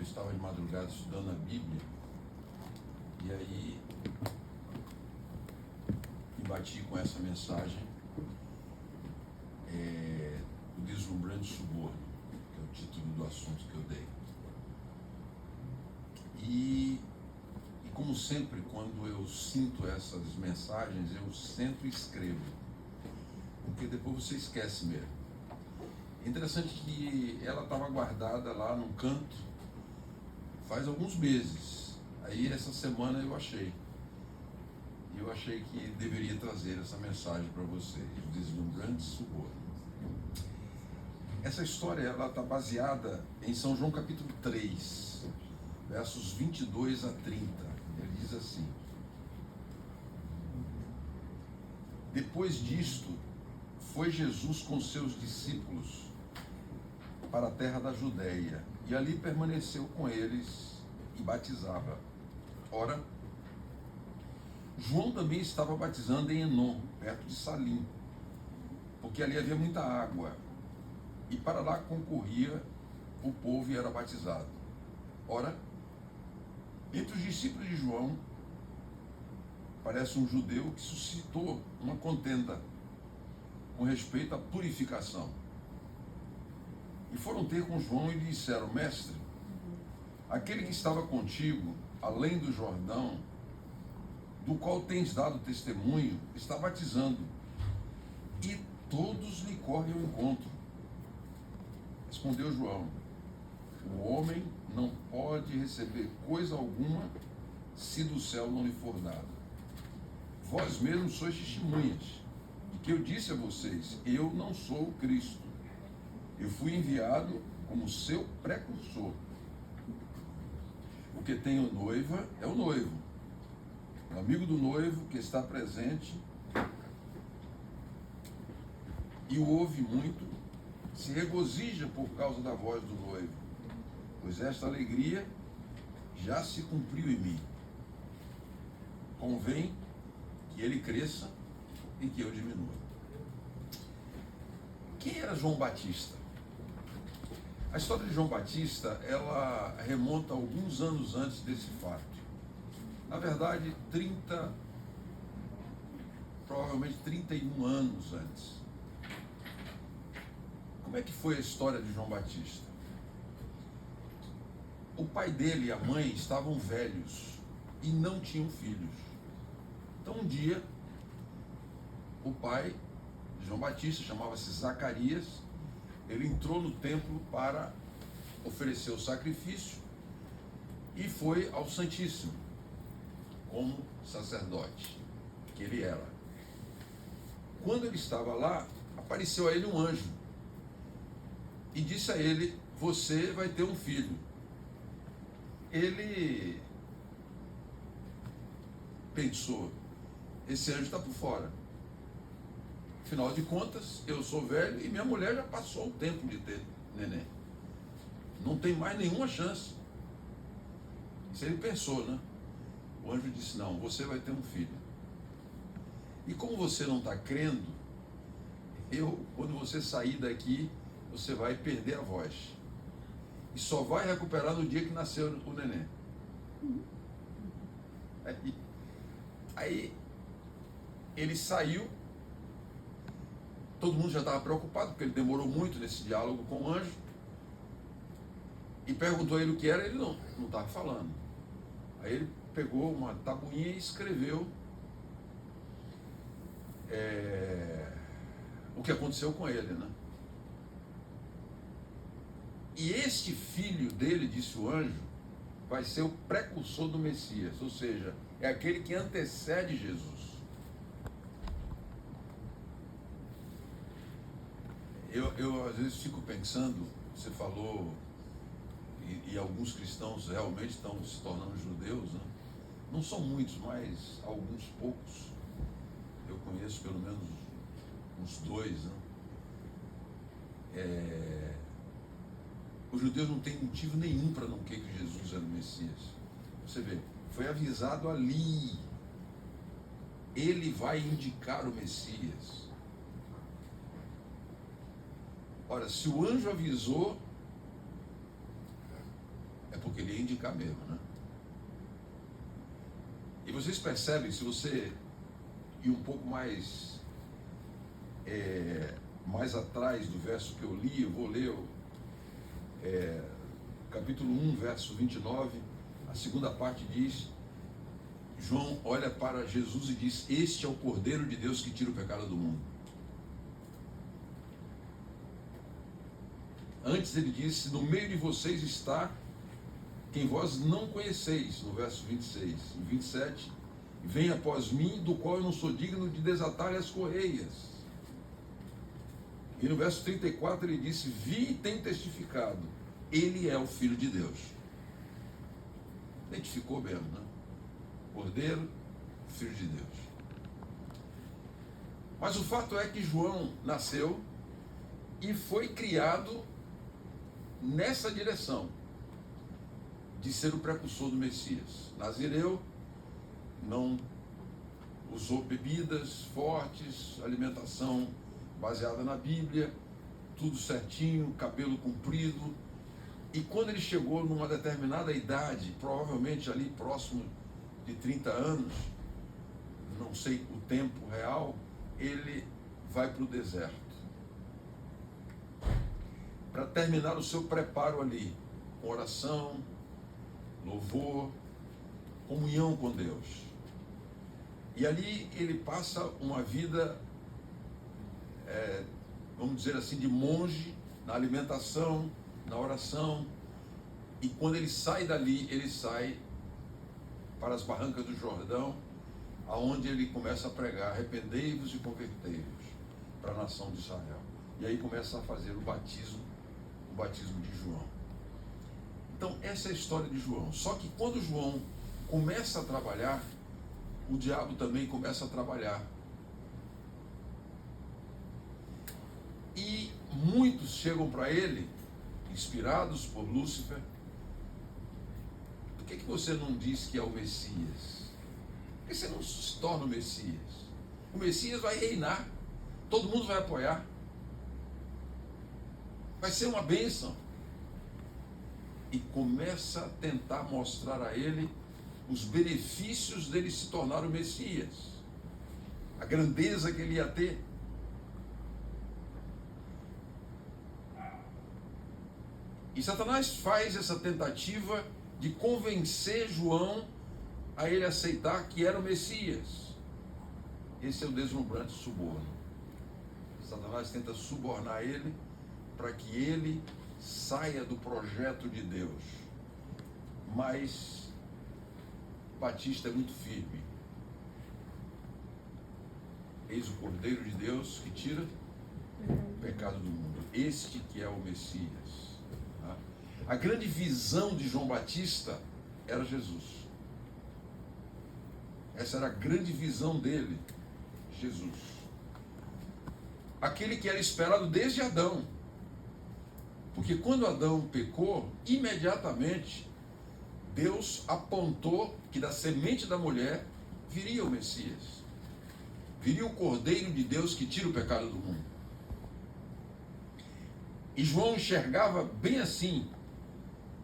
estava de madrugada estudando a Bíblia, e aí me bati com essa mensagem, o deslumbrante suborno, que é o título do assunto que eu dei. E como sempre, quando eu sinto essas mensagens, eu sento e escrevo, porque depois você esquece mesmo. É interessante que ela estava guardada lá num canto faz alguns meses. Aí essa semana eu achei. E eu achei que deveria trazer essa mensagem para vocês, o deslumbrante suborno. Essa história ela está baseada em São João capítulo 3, versos 22 a 30. Ele diz assim: depois disto, foi Jesus com seus discípulos para a terra da Judéia, e ali permaneceu com eles e batizava. Ora, João também estava batizando em Enom, perto de Salim, porque ali havia muita água, e para lá concorria o povo e era batizado. Ora, entre os discípulos de João, parece um judeu que suscitou uma contenda com respeito à purificação. E foram ter com João e lhe disseram: mestre, aquele que estava contigo, além do Jordão, do qual tens dado testemunho, está batizando, e todos lhe correm ao encontro. Respondeu João: o homem não pode receber coisa alguma se do céu não lhe for dado. Vós mesmos sois testemunhas de que eu disse a vocês: eu não sou o Cristo. Eu fui enviado como seu precursor. O que tem noiva é o noivo. O amigo do noivo que está presente e o ouve muito, se regozija por causa da voz do noivo, pois esta alegria já se cumpriu em mim. Convém que ele cresça e que eu diminua. Quem era João Batista? A história de João Batista, ela remonta alguns anos antes desse fato. Na verdade, provavelmente 31 anos antes. Como é que foi a história de João Batista? O pai dele e a mãe estavam velhos e não tinham filhos. Então um dia, o pai de João Batista, chamava-se Zacarias, ele entrou no templo para oferecer o sacrifício e foi ao Santíssimo, como sacerdote que ele era. Quando ele estava lá, apareceu a ele um anjo e disse a ele: você vai ter um filho. Ele pensou: esse anjo está por fora. Afinal de contas, eu sou velho e minha mulher já passou o tempo de ter neném. Não tem mais nenhuma chance. Isso ele pensou, né? O anjo disse: não, você vai ter um filho. E como você não está crendo, quando você sair daqui, você vai perder a voz. E só vai recuperar no dia que nasceu o neném. Aí ele saiu. Todo mundo já estava preocupado, porque ele demorou muito nesse diálogo com o anjo. E perguntou a ele o que era, ele não estava falando. Aí ele pegou uma tabuinha e escreveu o que aconteceu com ele, né? E este filho dele, disse o anjo, vai ser o precursor do Messias, ou seja, é aquele que antecede Jesus. Eu às vezes fico pensando, você falou, e alguns cristãos realmente estão se tornando judeus, né? Não são muitos, mas alguns poucos. Eu conheço pelo menos uns dois, né? Os judeus não têm motivo nenhum para não crer que Jesus era o Messias. Você vê, foi avisado ali. Ele vai indicar o Messias. Ora, se o anjo avisou, que ele ia indicar mesmo, né? E vocês percebem, se você ir um pouco mais atrás do verso que eu li, eu vou ler capítulo 1, verso 29, a segunda parte diz, João olha para Jesus e diz, este é o Cordeiro de Deus que tira o pecado do mundo. Antes ele disse, no meio de vocês está quem vós não conheceis, no verso 26 e 27, vem após mim, do qual eu não sou digno de desatar as correias. E no verso 34 ele disse, vi e tenho testificado, ele é o Filho de Deus. Identificou mesmo, né? Cordeiro, Filho de Deus. Mas o fato é que João nasceu e foi criado nessa direção de ser o precursor do Messias. Nazireu, não usou bebidas fortes, alimentação baseada na Bíblia, tudo certinho, cabelo comprido. E quando ele chegou numa determinada idade, provavelmente ali próximo de 30 anos, não sei o tempo real, ele vai para o deserto para terminar o seu preparo ali, com oração, louvor, comunhão com Deus. E ali ele passa uma vida, vamos dizer assim, de monge, na alimentação, na oração. E quando ele sai dali, ele sai para as barrancas do Jordão, aonde ele começa a pregar, arrependei-vos e convertei-vos para a nação de Israel. E aí começa a fazer o batismo de João. Então essa é a história de João. Só que quando João começa a trabalhar, o diabo também começa a trabalhar. E muitos chegam para ele, inspirados por Lúcifer, por que você não diz que é o Messias? Por que você não se torna o Messias? O Messias vai reinar, todo mundo vai apoiar, vai ser uma bênção. E começa a tentar mostrar a ele os benefícios dele se tornar o Messias, a grandeza que ele ia ter. E Satanás faz essa tentativa de convencer João a ele aceitar que era o Messias. Esse é o deslumbrante suborno. Satanás tenta subornar ele para que ele saia do projeto de Deus. Mas Batista é muito firme. Eis o Cordeiro de Deus que tira o pecado do mundo. Este que é o Messias. A grande visão de João Batista era Jesus. Essa era a grande visão dele, Jesus. Aquele que era esperado desde Adão. Porque quando Adão pecou, imediatamente Deus apontou que da semente da mulher viria o Messias. Viria o Cordeiro de Deus que tira o pecado do mundo. E João enxergava bem assim,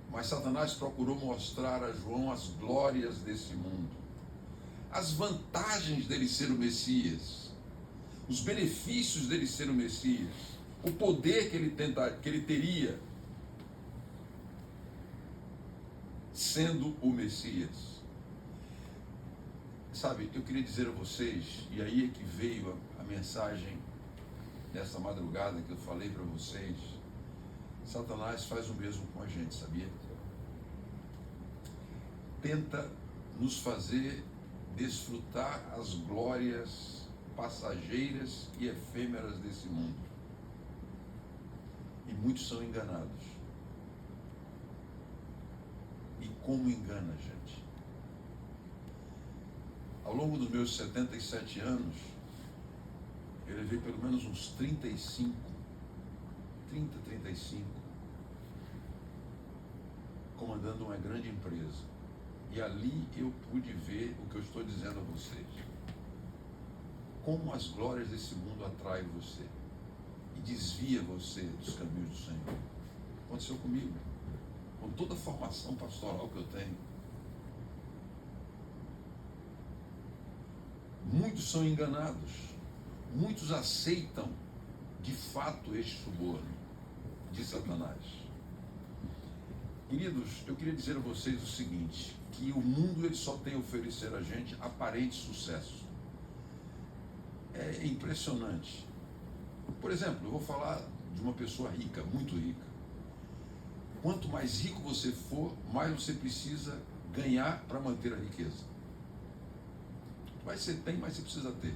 mas Satanás procurou mostrar a João as glórias desse mundo, as vantagens dele ser o Messias, os benefícios dele ser o Messias, o poder que ele teria sendo o Messias. Sabe, eu queria dizer a vocês, e aí é que veio a mensagem nessa madrugada que eu falei para vocês, Satanás faz o mesmo com a gente, sabia? Tenta nos fazer desfrutar as glórias passageiras e efêmeras desse mundo. E muitos são enganados. E como engana, gente? Ao longo dos meus 77 anos, eu levei pelo menos uns 35, comandando uma grande empresa. E ali eu pude ver o que eu estou dizendo a vocês. Como as glórias desse mundo atraem você e desvia você dos caminhos do Senhor. Aconteceu comigo. com toda a formação pastoral que eu tenho. Muitos são enganados, muitos aceitam de fato este suborno de Satanás. Queridos, eu queria dizer a vocês o seguinte, que o mundo ele só tem a oferecer a gente aparente sucesso. É impressionante. Por exemplo, eu vou falar de uma pessoa rica, muito rica. Quanto mais rico você for, mais você precisa ganhar para manter a riqueza. Mais você tem, mais você precisa ter.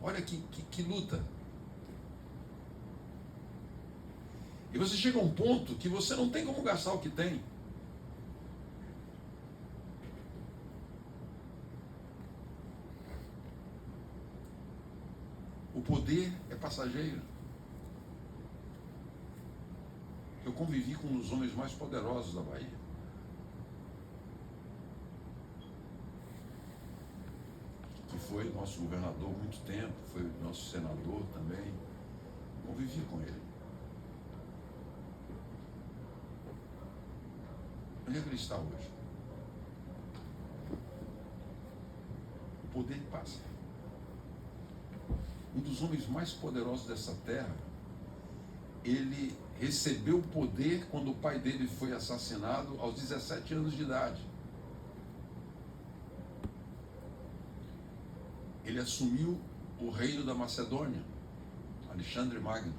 Olha que luta. E você chega a um ponto que você não tem como gastar o que tem. O poder é passageiro. Eu convivi com um dos homens mais poderosos da Bahia. Que foi nosso governador há muito tempo, foi nosso senador também. Convivi com ele. Onde é que ele está hoje? O poder passa. Um dos homens mais poderosos dessa terra, ele recebeu o poder quando o pai dele foi assassinado aos 17 anos de idade. Ele assumiu o reino da Macedônia, Alexandre Magno.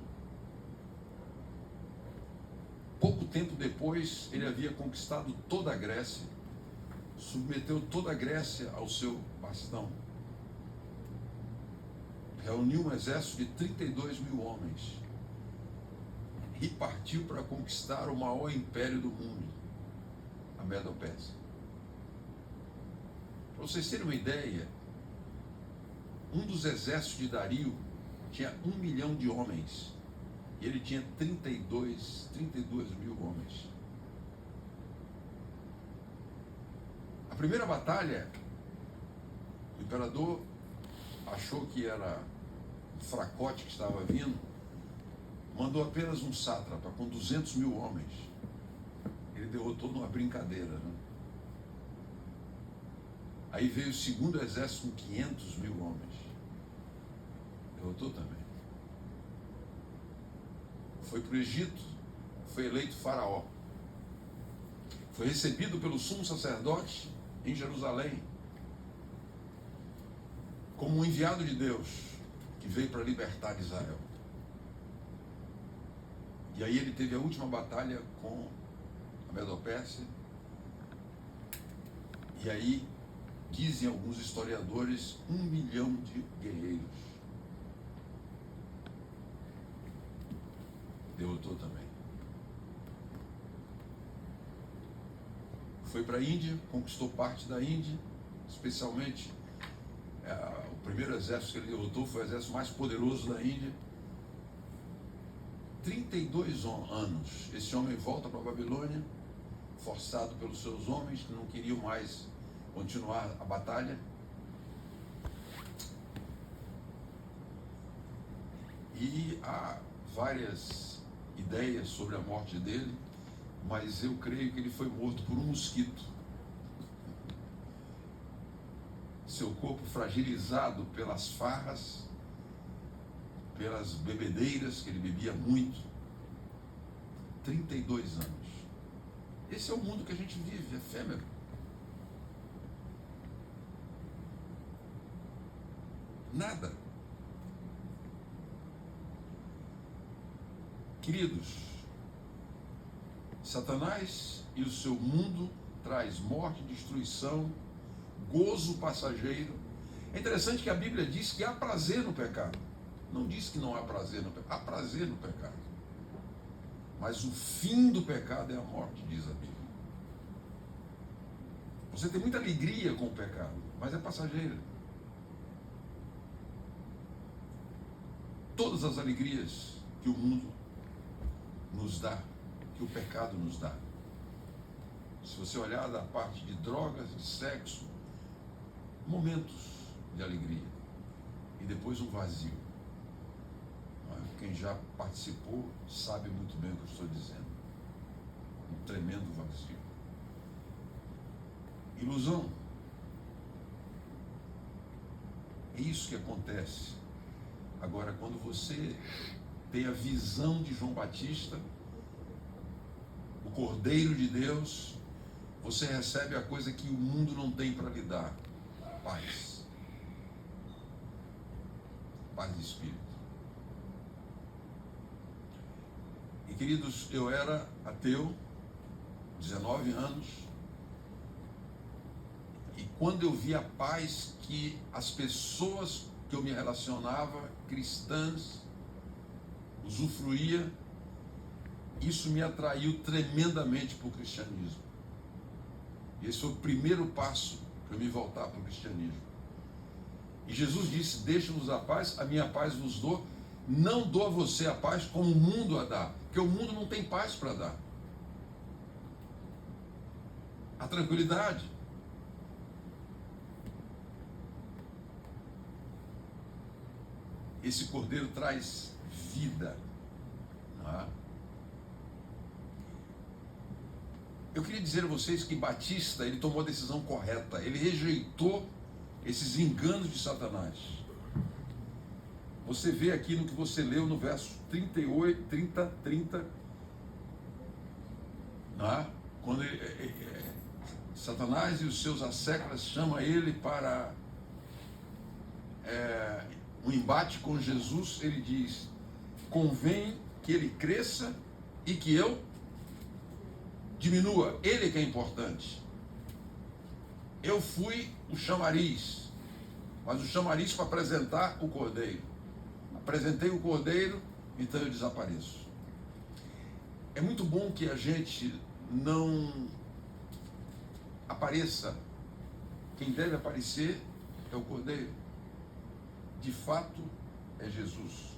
Pouco tempo depois, ele havia conquistado toda a Grécia, submeteu toda a Grécia ao seu bastão. Reuniu um exército de 32 mil homens e partiu para conquistar o maior império do mundo, a Medo-Pérsia. Para vocês terem uma ideia, um dos exércitos de Dario tinha 1 milhão de homens e ele tinha 32 mil homens. A primeira batalha, o imperador achou que era um fracote que estava vindo, mandou apenas um sátrapa com 200 mil homens. Ele derrotou numa brincadeira, né? Aí veio o segundo exército com 500 mil homens. Derrotou também. Foi para o Egito, foi eleito faraó. Foi recebido pelo sumo sacerdote em Jerusalém como um enviado de Deus que veio para libertar Israel. E aí ele teve a última batalha com a Medo-Pérsia. E aí, dizem alguns historiadores, 1 milhão de guerreiros. Derrotou também. Foi para a Índia, conquistou parte da Índia, especialmente o primeiro exército que ele derrotou foi o exército mais poderoso da Índia. 32 anos, esse homem volta para a Babilônia, forçado pelos seus homens que não queriam mais continuar a batalha. E há várias ideias sobre a morte dele, mas eu creio que ele foi morto por um mosquito. Seu corpo fragilizado pelas farras, pelas bebedeiras, que ele bebia muito. 32 anos. Esse é o mundo que a gente vive, efêmero. Nada. Queridos, Satanás e o seu mundo traz morte, destruição, gozo passageiro. É interessante que a Bíblia diz que há prazer no pecado. Não diz que não há prazer no pecado. Há prazer no pecado. Mas o fim do pecado é a morte, diz a Bíblia. Você tem muita alegria com o pecado, mas é passageira. Todas as alegrias que o mundo nos dá, que o pecado nos dá. Se você olhar da parte de drogas, de sexo, momentos de alegria e depois um vazio. Quem já participou sabe muito bem o que eu estou dizendo. um tremendo vazio. Ilusão. É isso que acontece. Agora, quando você tem a visão de João Batista, o Cordeiro de Deus, você recebe a coisa que o mundo não tem para lhe dar: paz. Paz de espírito. E queridos, eu era ateu, 19 anos, e quando eu vi a paz que as pessoas que eu me relacionava, cristãs, usufruía, isso me atraiu tremendamente para o cristianismo. E esse foi o primeiro passo para eu me voltar para o cristianismo. E Jesus disse: deixe-vos a paz, a minha paz vos dou, não dou a você a paz como o mundo a dá, porque o mundo não tem paz para dar. A tranquilidade. Esse Cordeiro traz vida. Não é? Eu queria dizer a vocês que Batista, ele tomou a decisão correta. Ele rejeitou esses enganos de Satanás. Você vê aqui no que você leu no verso 38, 30, não é? Quando Satanás e os seus asseclas chamam ele para um embate com Jesus, ele diz: convém que ele cresça e que eu diminua. Ele que é importante. Eu fui o chamariz, mas o chamariz para apresentar o Cordeiro. Apresentei o Cordeiro, então eu desapareço. É muito bom que a gente não apareça. Quem deve aparecer é o Cordeiro. De fato, é Jesus.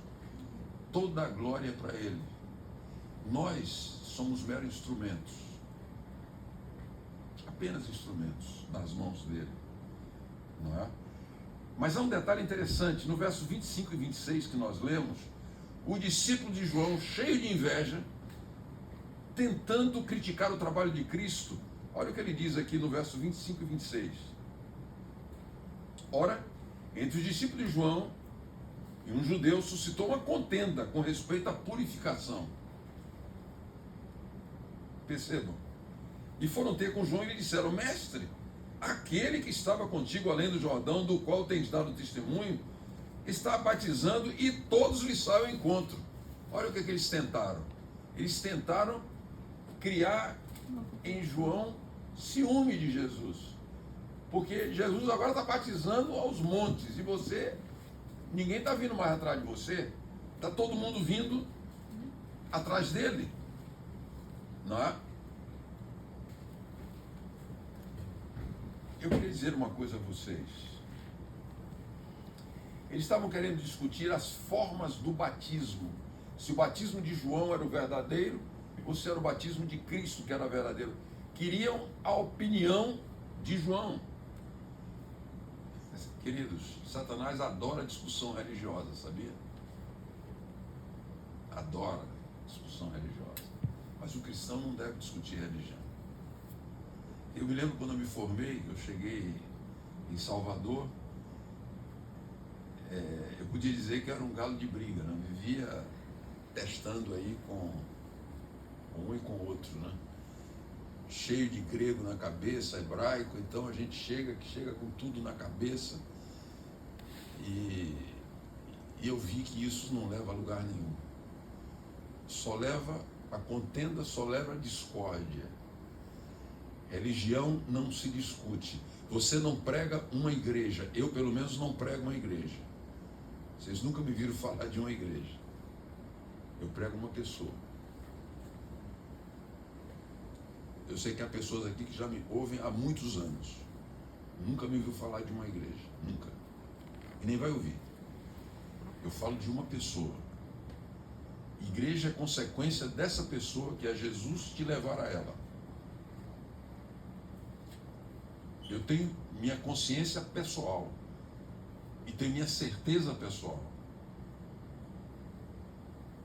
Toda a glória é para Ele. Nós somos meros instrumentos. Apenas instrumentos nas mãos dele. Não é? Mas há um detalhe interessante. No verso 25 e 26 que nós lemos, o discípulo de João, cheio de inveja, tentando criticar o trabalho de Cristo, olha o que ele diz aqui no verso 25 e 26. Ora, entre os discípulos de João e um judeu suscitou uma contenda com respeito à purificação. Percebam. E foram ter com João e lhe disseram: mestre, aquele que estava contigo além do Jordão, do qual tens dado testemunho, está batizando e todos lhe saem ao encontro. Olha o que eles tentaram. Eles tentaram criar em João ciúme de Jesus. Porque Jesus agora está batizando aos montes e você, ninguém está vindo mais atrás de você. Está todo mundo vindo atrás dele. Não é? Eu queria dizer uma coisa a vocês. Eles estavam querendo discutir as formas do batismo. Se o batismo de João era o verdadeiro ou se era o batismo de Cristo que era verdadeiro. Queriam a opinião de João. Queridos, Satanás adora discussão religiosa, sabia? Adora discussão religiosa. Mas o cristão não deve discutir religião. Eu me lembro quando eu me formei, eu cheguei em Salvador, eu podia dizer que era um galo de briga, né? Eu vivia testando aí com um e com o outro, né? Cheio de grego na cabeça, hebraico, então a gente chega com tudo na cabeça e eu vi que isso não leva a lugar nenhum. A contenda só leva a discórdia. Religião não se discute. Você não prega uma igreja. Eu, pelo menos, não prego uma igreja. Vocês nunca me viram falar de uma igreja. Eu prego uma pessoa. Eu sei que há pessoas aqui que já me ouvem há muitos anos. Nunca me viu falar de uma igreja. Nunca. E nem vai ouvir. Eu falo de uma pessoa. Igreja é consequência dessa pessoa que é Jesus te levar a ela. Eu tenho minha consciência pessoal e tenho minha certeza pessoal.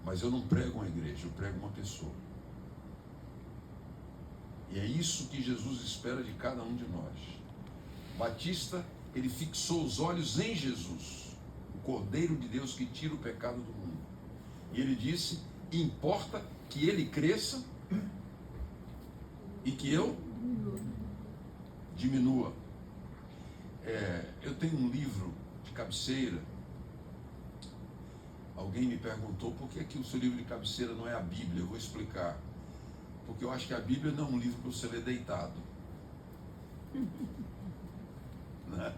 Mas eu não prego uma igreja, eu prego uma pessoa. E é isso que Jesus espera de cada um de nós. Batista, ele fixou os olhos em Jesus, o Cordeiro de Deus que tira o pecado do mundo. E ele disse: importa que ele cresça e que eu diminua. Eu tenho um livro de cabeceira. Alguém me perguntou por que o seu livro de cabeceira não é a Bíblia. Eu vou explicar. Porque eu acho que a Bíblia não é um livro para você ler deitado. Né?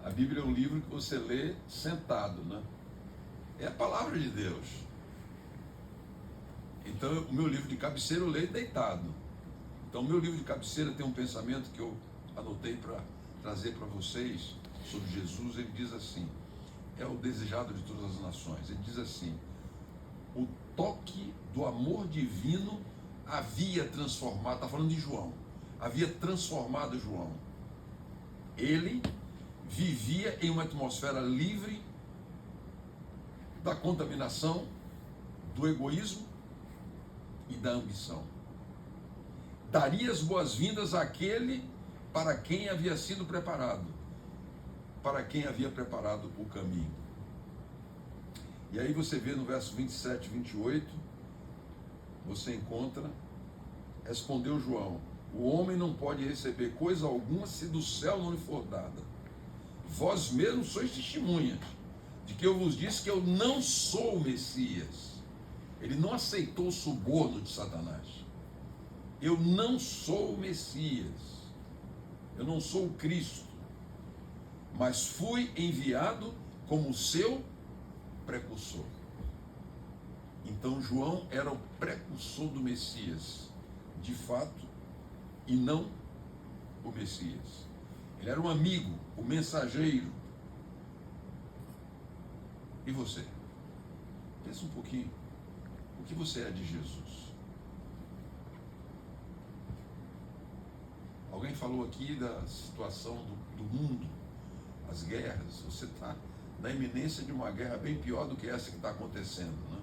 A Bíblia é um livro que você lê sentado, né? É a palavra de Deus. Então, o meu livro de cabeceira eu leio deitado. Então, o meu livro de cabeceira tem um pensamento que eu anotei para trazer para vocês sobre Jesus. Ele diz assim: é o desejado de todas as nações. Ele diz assim: o toque do amor divino havia transformado, está falando de João, havia transformado João. Ele vivia em uma atmosfera livre da contaminação, do egoísmo e da ambição. Daria as boas-vindas àquele para quem havia sido preparado, para quem havia preparado o caminho. E aí você vê no verso 27 e 28, você encontra: respondeu João: o homem não pode receber coisa alguma se do céu não lhe for dada. Vós mesmos sois testemunhas de que eu vos disse que eu não sou o Messias. Ele não aceitou o suborno de Satanás. Eu não sou o Messias. Eu não sou o Cristo. Mas fui enviado como seu precursor. Então João era o precursor do Messias, de fato, e não o Messias. Ele era um amigo, o mensageiro. E você? Pensa um pouquinho. O que você é de Jesus? Alguém falou aqui da situação do mundo, as guerras. Você está na iminência de uma guerra bem pior do que essa que está acontecendo, né?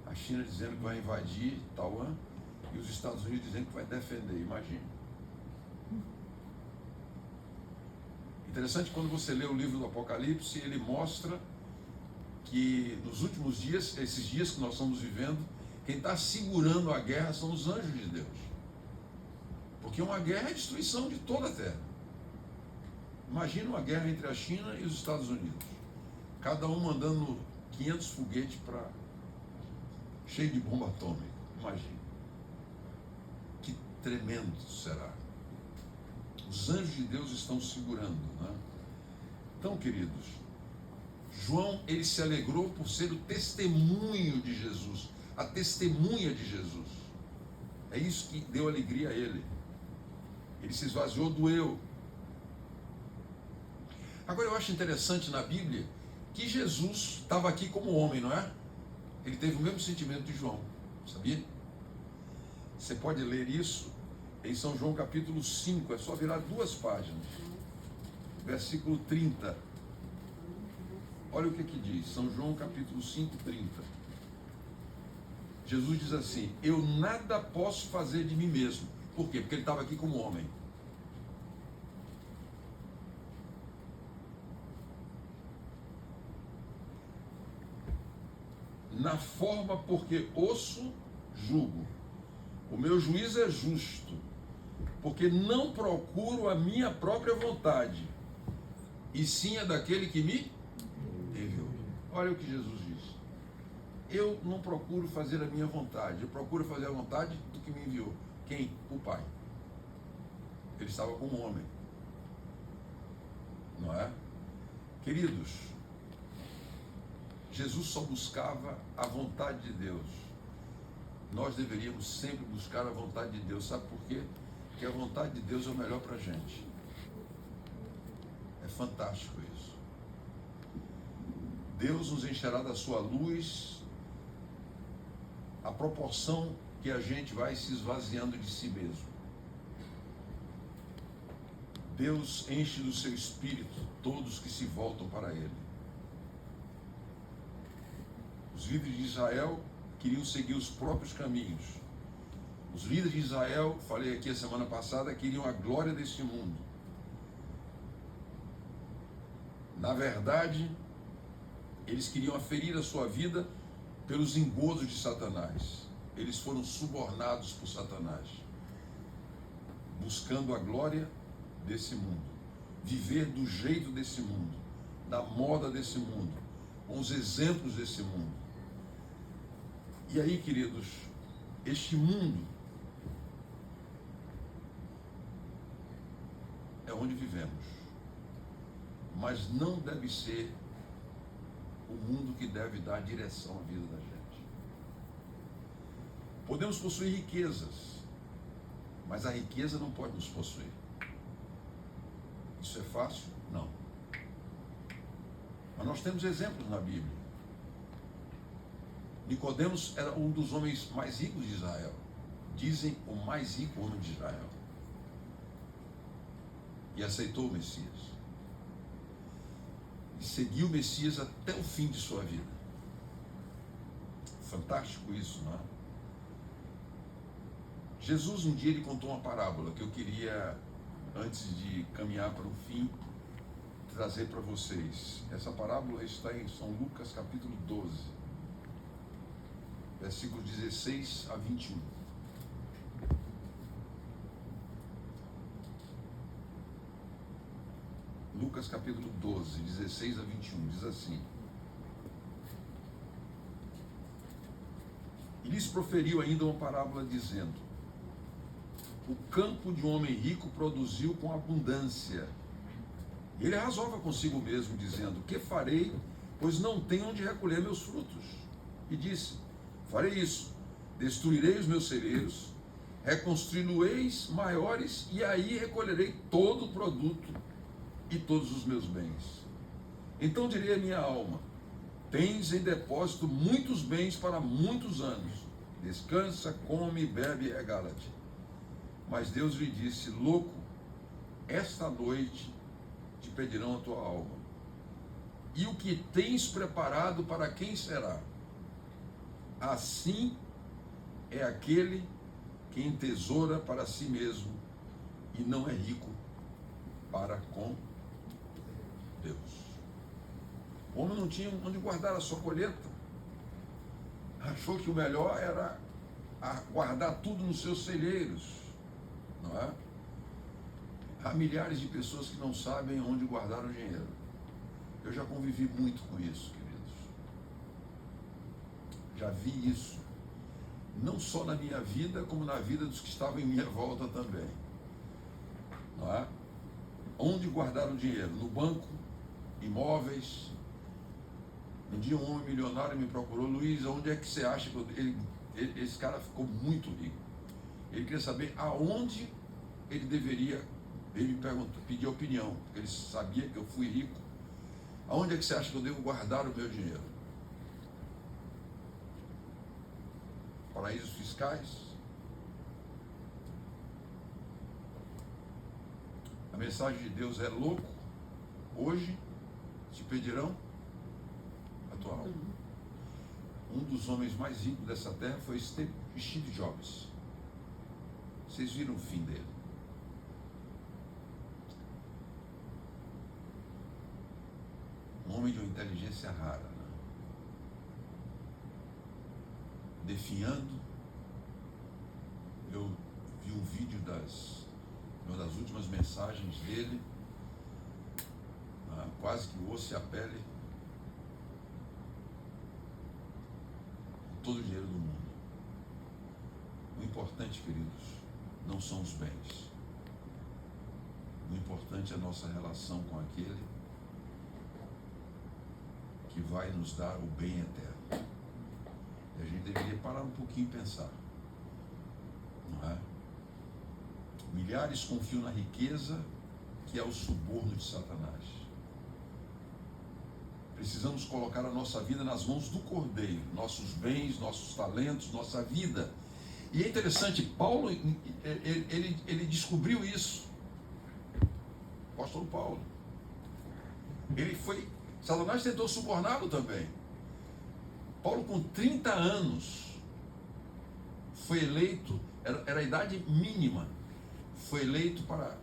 A China dizendo que vai invadir Taiwan e os Estados Unidos dizendo que vai defender. Imagine. Interessante, quando você lê o livro do Apocalipse, ele mostra que nos últimos dias, esses dias que nós estamos vivendo, quem está segurando a guerra são os anjos de Deus. Porque uma guerra é a destruição de toda a terra. Imagina uma guerra entre a China e os Estados Unidos. Cada um mandando 500 foguetes para cheio de bomba atômica. Imagina. Que tremendo será. Os anjos de Deus estão segurando, né? Então, queridos, João, ele se alegrou por ser o testemunho de Jesus, a testemunha de Jesus. É isso que deu alegria a ele. Ele se esvaziou do eu. Agora, eu acho interessante na Bíblia que Jesus estava aqui como homem, não é? Ele teve o mesmo sentimento de João, sabia? Você pode ler isso em São João capítulo 5, é só virar 2 páginas. Versículo 30. Olha o que diz, São João capítulo 5, 30. Jesus diz assim: eu nada posso fazer de mim mesmo. Por quê? Porque ele estava aqui como homem. Na forma porque ouço, julgo. O meu juízo é justo, porque não procuro a minha própria vontade, e sim a daquele que me enviou. Olha o que Jesus diz: eu não procuro fazer a minha vontade, eu procuro fazer a vontade do que me enviou. Quem? O Pai. Ele estava como homem, não é? Queridos, Jesus só buscava a vontade de Deus. Nós deveríamos sempre buscar a vontade de Deus. Sabe por quê? Porque a vontade de Deus é o melhor para a gente. É fantástico isso. Deus nos encherá da sua luz à proporção que a gente vai se esvaziando de si mesmo. Deus enche do seu espírito todos que se voltam para Ele. Os líderes de Israel queriam seguir os próprios caminhos. Os líderes de Israel, falei aqui a semana passada, queriam a glória deste mundo. Na verdade, eles queriam aferir a sua vida pelos engodos de Satanás. Eles foram subornados por Satanás, buscando a glória desse mundo, viver do jeito desse mundo, da moda desse mundo, com os exemplos desse mundo. E aí, queridos, este mundo é onde vivemos, mas não deve ser o mundo que deve dar direção à vida da gente. Podemos possuir riquezas, mas a riqueza não pode nos possuir. Isso é fácil? Não. Mas nós temos exemplos na Bíblia. Nicodemos era um dos homens mais ricos de Israel. Dizem o mais rico homem de Israel. E aceitou o Messias. E seguiu o Messias até o fim de sua vida. Fantástico isso, não é? Jesus um dia ele contou uma parábola que eu queria, antes de caminhar para o fim, trazer para vocês. Essa parábola está em São Lucas capítulo 12, versículos 16 a 21. Lucas capítulo 12, 16 a 21, diz assim: E lhes proferiu ainda uma parábola dizendo: O campo de um homem rico produziu com abundância. Ele arrasava consigo mesmo, dizendo: Que farei, pois não tenho onde recolher meus frutos? E disse: Farei isso, destruirei os meus celeiros, reconstruí-los maiores, e aí recolherei todo o produto e todos os meus bens. Então direi à minha alma: Tens em depósito muitos bens para muitos anos. Descansa, come, bebe e regala-te. Mas Deus lhe disse: Louco, esta noite te pedirão a tua alma. E o que tens preparado para quem será? Assim é aquele que entesoura para si mesmo e não é rico para com Deus. O homem não tinha onde guardar a sua colheita. Achou que o melhor era guardar tudo nos seus celeiros, não é? Há milhares de pessoas que não sabem onde guardar o dinheiro. Eu já convivi muito com isso, queridos. Já vi isso, não só na minha vida, como na vida dos que estavam em minha volta também, não é? Onde guardar o dinheiro? No banco, imóveis. Um dia um homem milionário me procurou: Luiz, onde é que você acha que esse cara ficou muito rico? Ele queria saber aonde ele deveria, ele me perguntou, pediu opinião, porque ele sabia que eu fui rico. Aonde é que você acha que eu devo guardar o meu dinheiro? Paraísos fiscais? A mensagem de Deus é: louco, hoje te pedirão a tua alma. Um dos homens mais ricos dessa terra foi Steve Jobs. Vocês viram o fim dele. Um homem de uma inteligência rara, né? Definhando. Eu vi um vídeo uma das últimas mensagens dele, quase que o osso e a pele, com todo o dinheiro do mundo. O importante, queridos, não são os bens. O importante é a nossa relação com aquele que vai nos dar o bem eterno. E a gente deveria parar um pouquinho e pensar, não é? Milhares confiam na riqueza, que é o suborno de Satanás. Precisamos colocar a nossa vida nas mãos do Cordeiro, nossos bens, nossos talentos, nossa vida. E é interessante, Paulo, ele descobriu isso. O apóstolo Paulo. Satanás tentou suborná-lo também. Paulo, com 30 anos, foi eleito era a idade mínima. Foi eleito para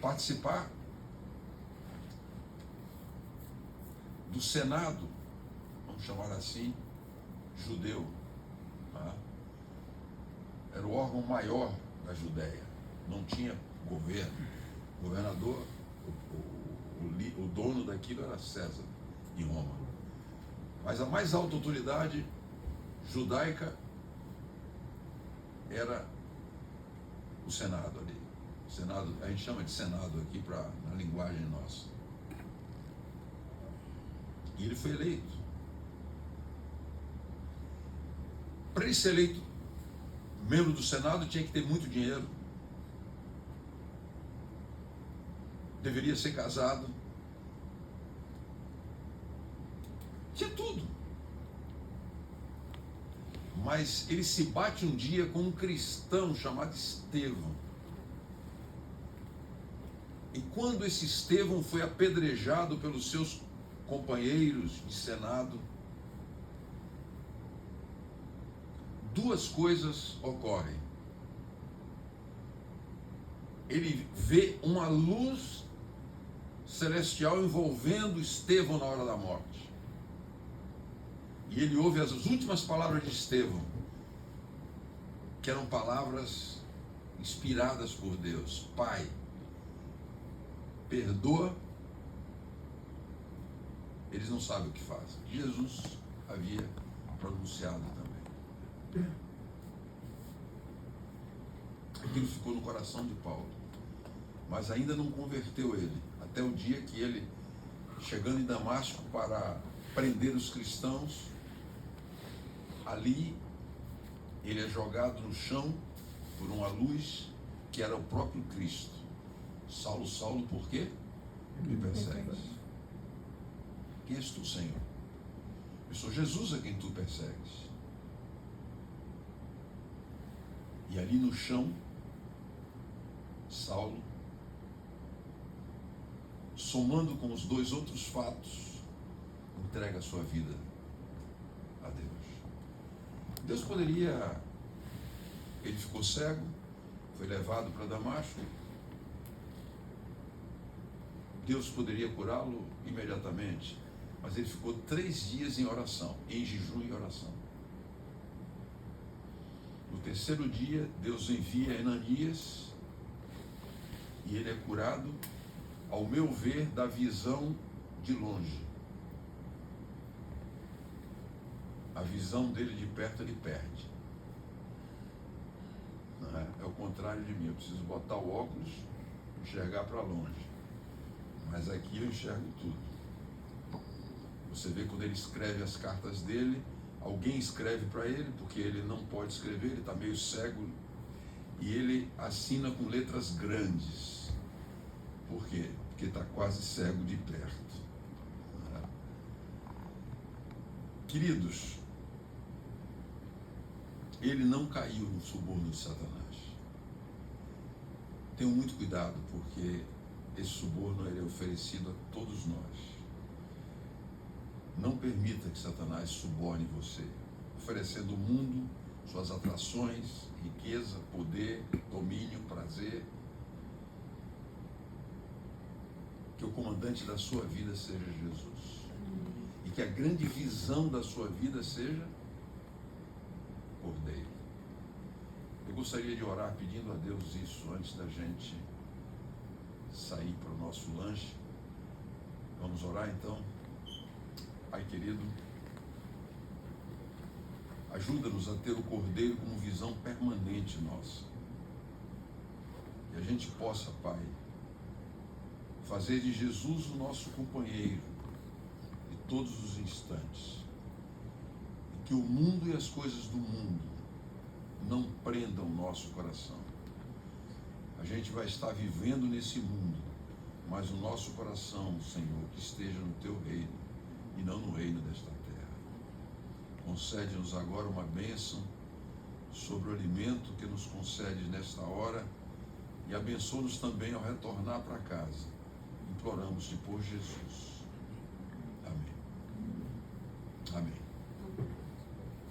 participar do Senado, vamos chamar assim, judeu. Tá? Era o órgão maior da Judéia. Não tinha governo. O governador, o dono daquilo era César, em Roma. Mas a mais alta autoridade judaica era o Senado ali. O Senado, a gente chama de Senado aqui na linguagem nossa. E ele foi eleito. Para ele ser eleito membro do Senado, tinha que ter muito dinheiro. Deveria ser casado. Tinha tudo. Mas ele se bate um dia com um cristão chamado Estevão. E quando esse Estevão foi apedrejado pelos seus companheiros de Senado, duas coisas ocorrem. Ele vê uma luz celestial envolvendo Estevão na hora da morte. E ele ouve as últimas palavras de Estevão, que eram palavras inspiradas por Deus. Pai, perdoa, eles não sabem o que fazem. Jesus havia pronunciado também. Aquilo ficou no coração de Paulo, mas ainda não converteu ele, até o dia que ele, chegando em Damasco para prender os cristãos, ali ele é jogado no chão por uma luz que era o próprio Cristo. Saulo, Saulo, por quê? Me persegues. Quem és tu, Senhor? Eu sou Jesus a quem tu persegues. E ali no chão, Saulo, somando com os dois outros fatos, entrega a sua vida a Deus. Deus poderia, ele ficou cego, foi levado para Damasco, Deus poderia curá-lo imediatamente, mas ele ficou 3 dias em oração, em jejum e oração. No 3º dia, Deus envia Ananias e ele é curado, ao meu ver, da visão de longe. A visão dele de perto ele perde. Não é? É o contrário de mim, eu preciso botar o óculos, enxergar para longe. Mas aqui eu enxergo tudo. Você vê quando ele escreve as cartas dele, alguém escreve para ele, porque ele não pode escrever, ele está meio cego, e ele assina com letras grandes. Por quê? Porque está quase cego de perto. Queridos, ele não caiu no suborno de Satanás. Tenham muito cuidado, porque esse suborno ele é oferecido a todos nós. Não permita que Satanás suborne você, oferecendo o mundo, suas atrações, riqueza, poder, domínio, prazer. Que o comandante da sua vida seja Jesus. E que a grande visão da sua vida seja Cordeiro. Eu gostaria de orar pedindo a Deus isso antes da gente sair para o nosso lanche. Vamos orar então? Pai querido, ajuda-nos a ter o Cordeiro como visão permanente nossa. E a gente possa, Pai, fazer de Jesus o nosso companheiro de todos os instantes. E que o mundo e as coisas do mundo não prendam o nosso coração. A gente vai estar vivendo nesse mundo, mas o nosso coração, Senhor, que esteja no Teu reino e não no reino desta terra. Concede-nos agora uma bênção sobre o alimento que nos concede nesta hora e abençoa-nos também ao retornar para casa. Imploramos-te por Jesus. Amém. Amém.